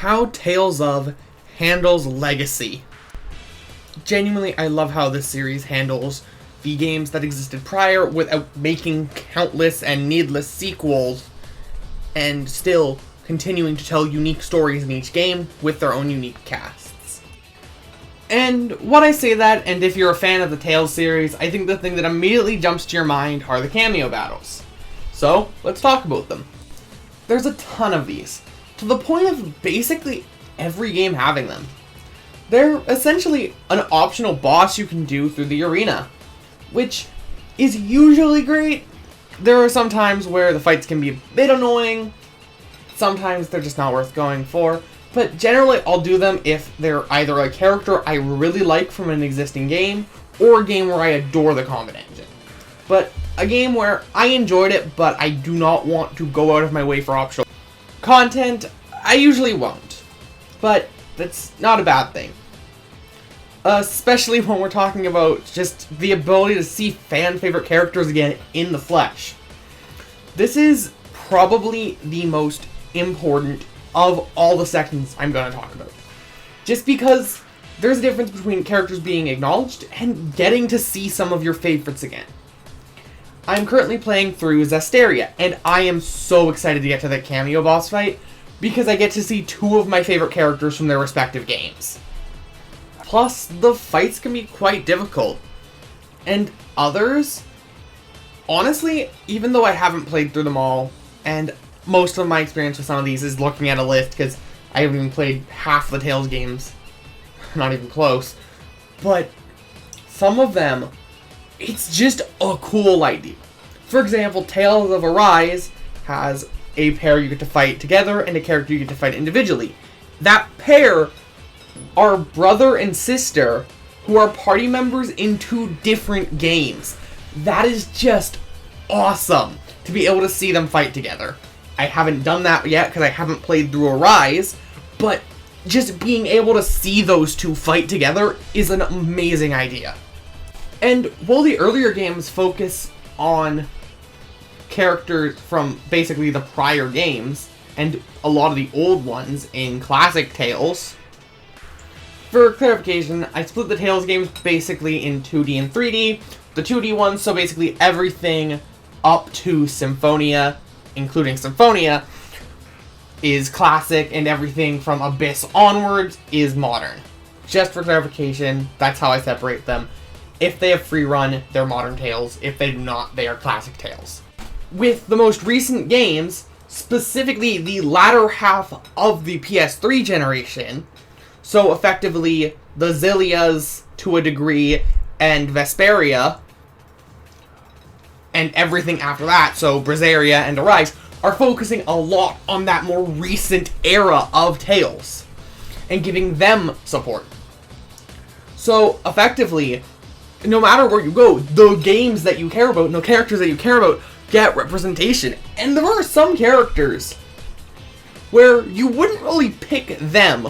how Tales of handles legacy. Genuinely, I love how this series handles the games that existed prior without making countless and needless sequels, and still continuing to tell unique stories in each game with their own unique casts. And when I say that, and if you're a fan of the Tales series, I think the thing that immediately jumps to your mind are the cameo battles. So, let's talk about them. There's a ton of these, to the point of basically every game having them. They're essentially an optional boss you can do through the arena, which is usually great. There are some times where the fights can be a bit annoying, sometimes they're just not worth going for, but generally I'll do them if they're either a character I really like from an existing game, or a game where I adore the combat engine. But a game where I enjoyed it, but I do not want to go out of my way for optional content, I usually won't. But that's not a bad thing. Especially when we're talking about just the ability to see fan-favorite characters again in the flesh. This is probably the most important of all the sections I'm going to talk about. Just because there's a difference between characters being acknowledged and getting to see some of your favorites again. I'm currently playing through Zestiria, and I am so excited to get to that cameo boss fight, because I get to see two of my favorite characters from their respective games. Plus, the fights can be quite difficult. And others, honestly, even though I haven't played through them all, and most of my experience with some of these is looking at a list, because I haven't even played half the Tales games, not even close, but some of them, it's just a cool idea. For example, Tales of Arise has a pair you get to fight together and a character you get to fight individually. That pair are brother and sister who are party members in two different games. That is just awesome to be able to see them fight together. I haven't done that yet because I haven't played through Arise, but just being able to see those two fight together is an amazing idea. And while the earlier games focus on characters from basically the prior games, and a lot of the old ones in classic Tales, for clarification, I split the Tales games basically in 2D and 3D. The 2D ones, so basically everything up to Symphonia, including Symphonia, is classic, and everything from Abyss onwards is modern. Just for clarification, that's how I separate them. If they have free run, they're modern Tales. If they do not, they are classic Tales. With the most recent games, specifically the latter half of the PS3 generation, so effectively the Zillias to a degree, and Vesperia, and everything after that, so Brazaria and Arise, are focusing a lot on that more recent era of Tales, and giving them support. So, effectively, no matter where you go, the games that you care about, and the characters that you care about, get representation. And there are some characters where you wouldn't really pick them.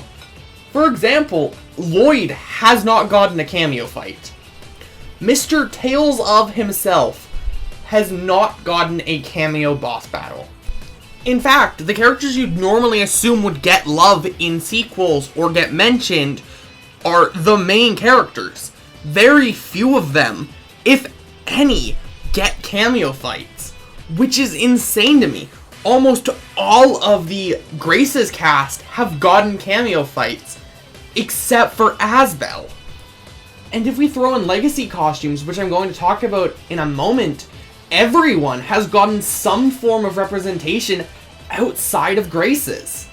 For example, Lloyd has not gotten a cameo fight. Mr. Tales of himself has not gotten a cameo boss battle. In fact, the characters you'd normally assume would get love in sequels or get mentioned are the main characters. Very few of them, if any, get cameo fights, which is insane to me. Almost all of the Grace's cast have gotten cameo fights, except for Asbel. And if we throw in legacy costumes, which I'm going to talk about in a moment, everyone has gotten some form of representation outside of Grace's.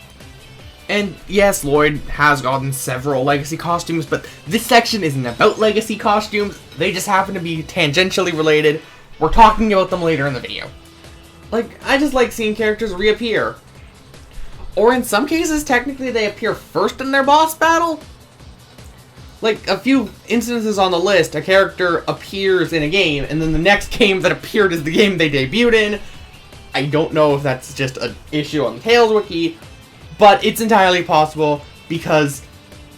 And yes, Lloyd has gotten several legacy costumes, but this section isn't about legacy costumes. They just happen to be tangentially related. We're talking about them later in the video. Like, I just like seeing characters reappear. Or in some cases, technically they appear first in their boss battle. Like, a few instances on the list, a character appears in a game, and then the next game that appeared is the game they debuted in. I don't know if that's just an issue on the Tales wiki, but it's entirely possible because,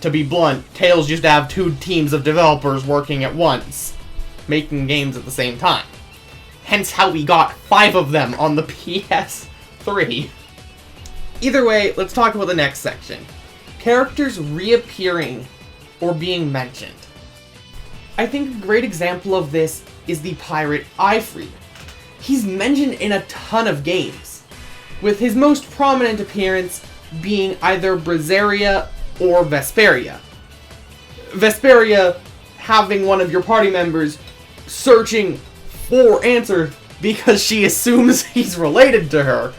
to be blunt, Tales used to have two teams of developers working at once, making games at the same time. Hence how we got 5 of them on the PS3. Either way, let's talk about the next section. Characters reappearing or being mentioned. I think a great example of this is the pirate Ifrit. He's mentioned in a ton of games, with his most prominent appearance being either Braziria or Vesperia. Vesperia having one of your party members searching for answers because she assumes he's related to her.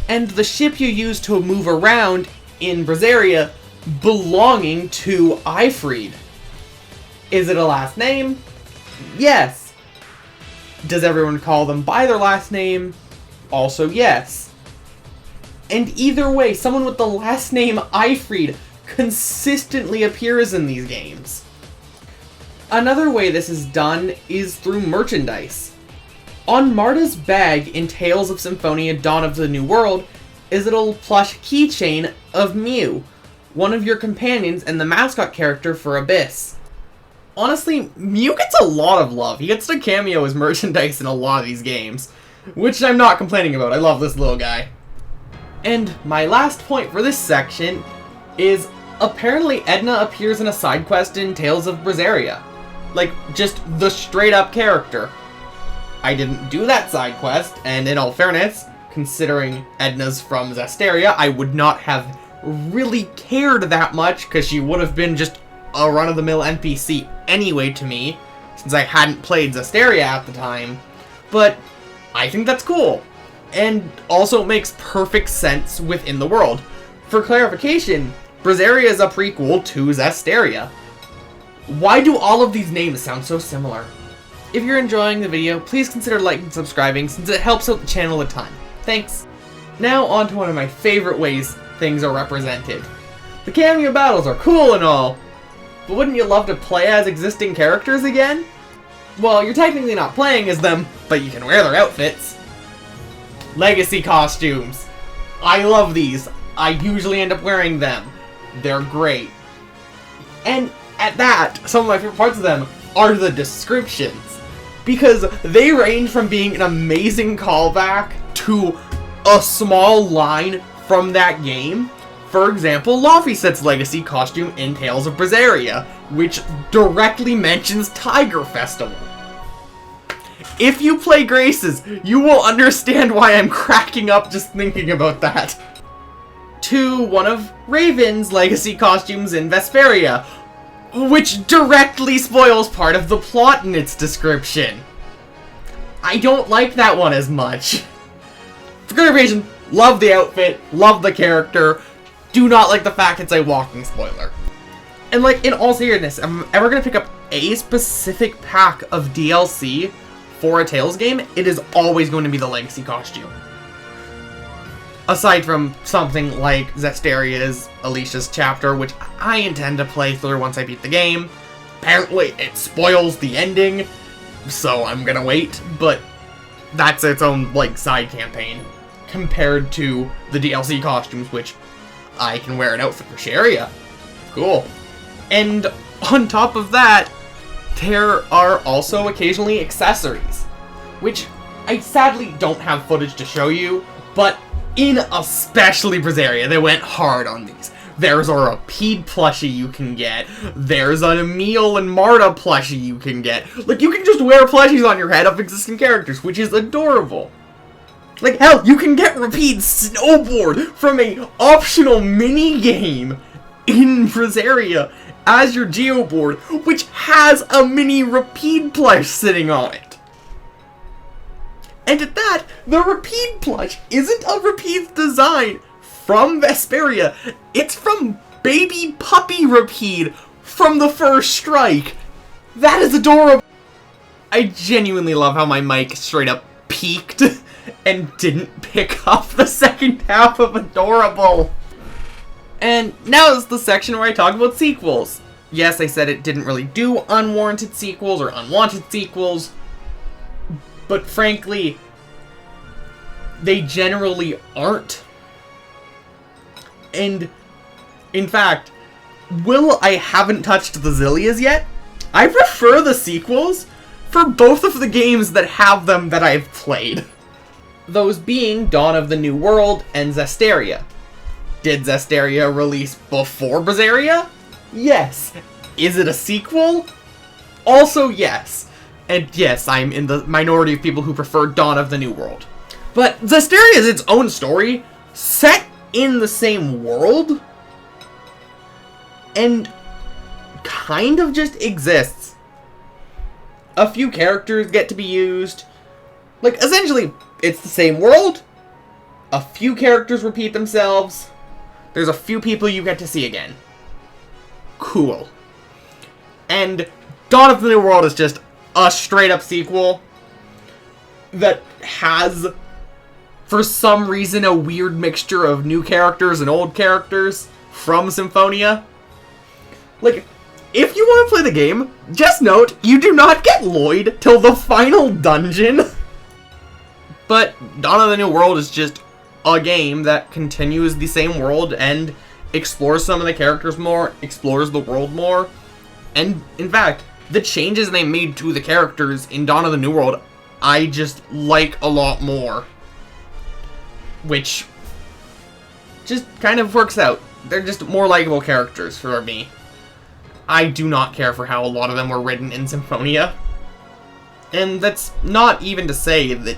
And the ship you use to move around in Braziria belonging to Ifrit. Is it a last name? Yes. Does everyone call them by their last name? Also yes. And either way, someone with the last name Ifrit consistently appears in these games. Another way this is done is through merchandise. On Marta's bag in Tales of Symphonia Dawn of the New World is a little plush keychain of Mew, one of your companions and the mascot character for Abyss. Honestly, Mew gets a lot of love. He gets to cameo as merchandise in a lot of these games, which I'm not complaining about. I love this little guy. And my last point for this section is apparently Edna appears in a side quest in Tales of Braziria. Like, just the straight up character. I didn't do that side quest, and in all fairness, considering Edna's from Zestiria, I would not have really cared that much, because she would have been just a run-of-the-mill NPC anyway to me, since I hadn't played Zestiria at the time. But I think that's cool, and also makes perfect sense within the world. For clarification, Braziria is a prequel to Zestiria. Why do all of these names sound so similar? If you're enjoying the video, please consider liking and subscribing since it helps out the channel a ton. Thanks. Now on to one of my favorite ways things are represented. The cameo battles are cool and all, but wouldn't you love to play as existing characters again? Well, you're technically not playing as them, but you can wear their outfits. Legacy costumes. I love these. I usually end up wearing them. They're great. And at that, some of my favorite parts of them are the descriptions, because they range from being an amazing callback to a small line from that game. For example, Laufeyset's legacy costume in Tales of Braziria, which directly mentions Tiger Festival. If you play Graces, you will understand why I'm cracking up just thinking about that. To one of Raven's legacy costumes in Vesperia, which directly spoils part of the plot in its description. I don't like that one as much. For clarification, love the outfit, love the character, do not like the fact it's a walking spoiler. And like, in all seriousness, if I'm ever gonna pick up a specific pack of DLC for a Tales game, it is always going to be the legacy costume. Aside from something like Zestiria's Alicia's chapter, which I intend to play through once I beat the game. Apparently, it spoils the ending, so I'm gonna wait, but that's its own, like, side campaign, compared to the DLC costumes, which I can wear an outfit for Sharia. Cool. And on top of that, there are also occasionally accessories, which I sadly don't have footage to show you, but in especially Braziria, they went hard on these. There's a Rapide plushie you can get. There's an Emil and Marta plushie you can get. Like, you can just wear plushies on your head of existing characters, which is adorable. Like, hell, you can get Rapide's snowboard from a optional mini-game in Braziria as your geoboard, which has a mini Rapide plush sitting on it. And at that, the Rapide plush isn't a Rapide's design from Vesperia. It's from baby puppy Rapide from the first strike. That is adorable. I genuinely love how my mic straight up peaked and didn't pick up the second half of adorable. And now is the section where I talk about sequels. Yes, I said it didn't really do unwarranted sequels or unwanted sequels, but frankly, they generally aren't. And, in fact, I haven't touched the Zillias yet. I prefer the sequels for both of the games that have them that I've played. those being Dawn of the New World and Zestiria. Did Zestiria release before Berseria? Yes. Is it a sequel? Also yes. And yes, I'm in the minority of people who prefer Dawn of the New World. But Zestiria is its own story, set in the same world, and kind of just exists. A few characters get to be used. Like, essentially, it's the same world. A few characters repeat themselves. There's a few people you get to see again. Cool. And Dawn of the New World is just a straight-up sequel that has, for some reason, a weird mixture of new characters and old characters from Symphonia. Like, if you want to play the game, just note, you do not get Lloyd till the final dungeon. But Dawn of the New World is just a game that continues the same world and explores some of the characters more, explores the world more, and, in fact, the changes they made to the characters in Dawn of the New World, I just like a lot more. Which just kind of works out. They're just more likable characters for me. I do not care for how a lot of them were written in Symphonia. And that's not even to say that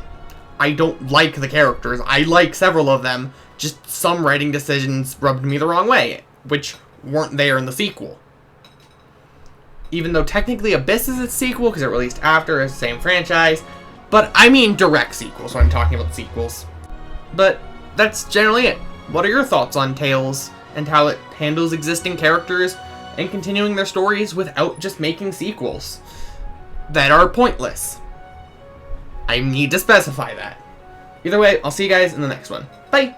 I don't like the characters. I like several of them, just some writing decisions rubbed me the wrong way, which weren't there in the sequel. Even though technically Abyss is its sequel, because it released after, it's the same franchise, but I mean direct sequels when I'm talking about sequels. But that's generally it. What are your thoughts on Tales, and how it handles existing characters, and continuing their stories without just making sequels that are pointless? I need to specify that. Either way, I'll see you guys in the next one. Bye!